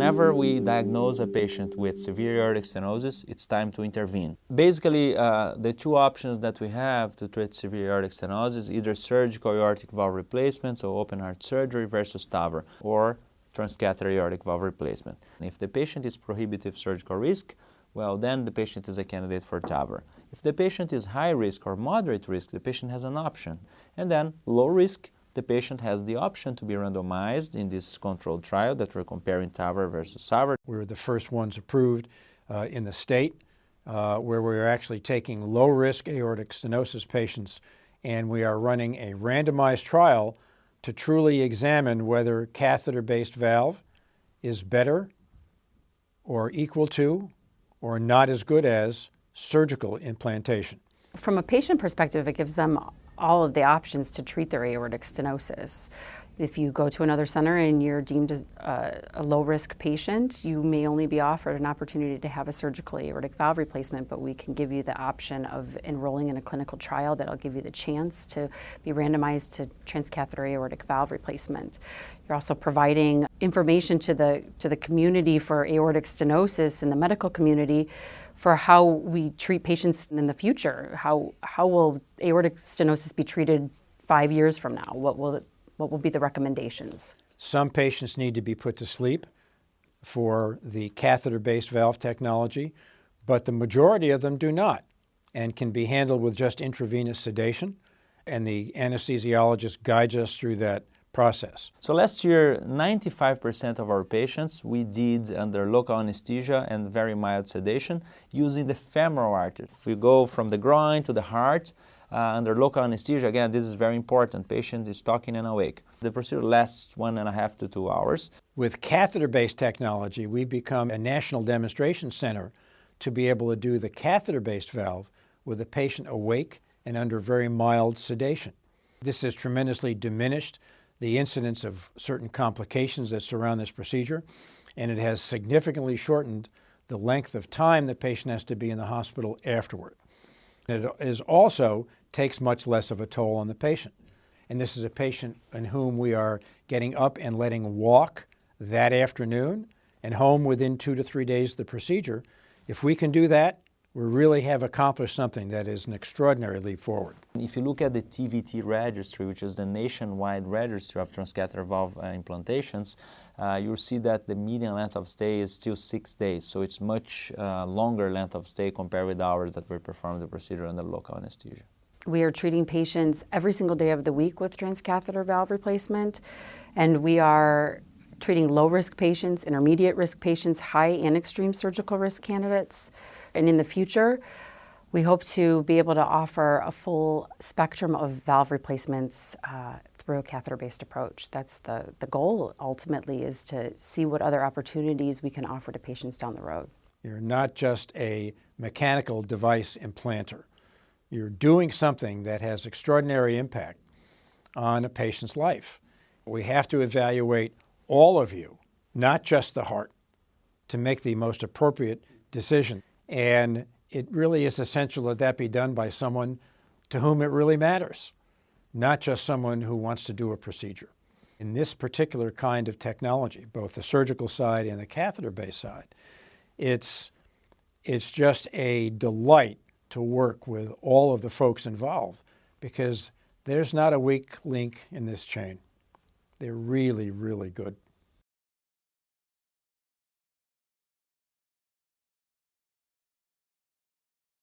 whenever we diagnose a patient with severe aortic stenosis, it's time to intervene. Basically, the two options that we have to treat severe aortic stenosis, either surgical aortic valve replacement, so open heart surgery versus TAVR, or transcatheter aortic valve replacement. If the patient is prohibitive surgical risk, well, then the patient is a candidate for TAVR. If the patient is high risk or moderate risk, the patient has an option. And then low risk, the patient has the option to be randomized in this controlled trial that we're comparing TAVR versus SAVR. We were the first ones approved in the state where we are actually taking low-risk aortic stenosis patients, and we are running a randomized trial to truly examine whether catheter-based valve is better or equal to or not as good as surgical implantation. From a patient perspective, it gives them all of the options to treat their aortic stenosis. If you go to another center and you're deemed a low-risk patient, you may only be offered an opportunity to have a surgical aortic valve replacement, but we can give you the option of enrolling in a clinical trial that'll give you the chance to be randomized to transcatheter aortic valve replacement. You're also providing information to the community for aortic stenosis in the medical community for how we treat patients in the future. How will aortic stenosis be treated 5 years from now? What will be the recommendations? Some patients need to be put to sleep for the catheter-based valve technology, but the majority of them do not and can be handled with just intravenous sedation, and the anesthesiologist guides us through that process. So last year, 95% of our patients we did under local anesthesia and very mild sedation using the femoral artery. If we go from the groin to the heart, under local anesthesia, again, this is very important. Patient is talking and awake. The procedure lasts 1.5 to 2 hours. With catheter-based technology, we've become a national demonstration center to be able to do the catheter-based valve with the patient awake and under very mild sedation. This has tremendously diminished the incidence of certain complications that surround this procedure, and it has significantly shortened the length of time the patient has to be in the hospital afterward. It also takes much less of a toll on the patient. And this is a patient in whom we are getting up and letting walk that afternoon and home within 2 to 3 days of the procedure. If we can do that, we really have accomplished something that is an extraordinary leap forward. If you look at the TVT registry, which is the nationwide registry of transcatheter valve implantations, you'll see that the median length of stay is still 6 days. So it's much longer length of stay compared with hours that we perform the procedure under local anesthesia. We are treating patients every single day of the week with transcatheter valve replacement, and we are treating low-risk patients, intermediate-risk patients, high and extreme surgical risk candidates. And in the future, we hope to be able to offer a full spectrum of valve replacements through a catheter-based approach. That's the goal, ultimately, is to see what other opportunities we can offer to patients down the road. You're not just a mechanical device implanter. You're doing something that has extraordinary impact on a patient's life. We have to evaluate all of you, not just the heart, to make the most appropriate decision. And it really is essential that that be done by someone to whom it really matters, not just someone who wants to do a procedure. In this particular kind of technology, both the surgical side and the catheter-based side, it's just a delight to work with all of the folks involved, because there's not a weak link in this chain. They're really, really good.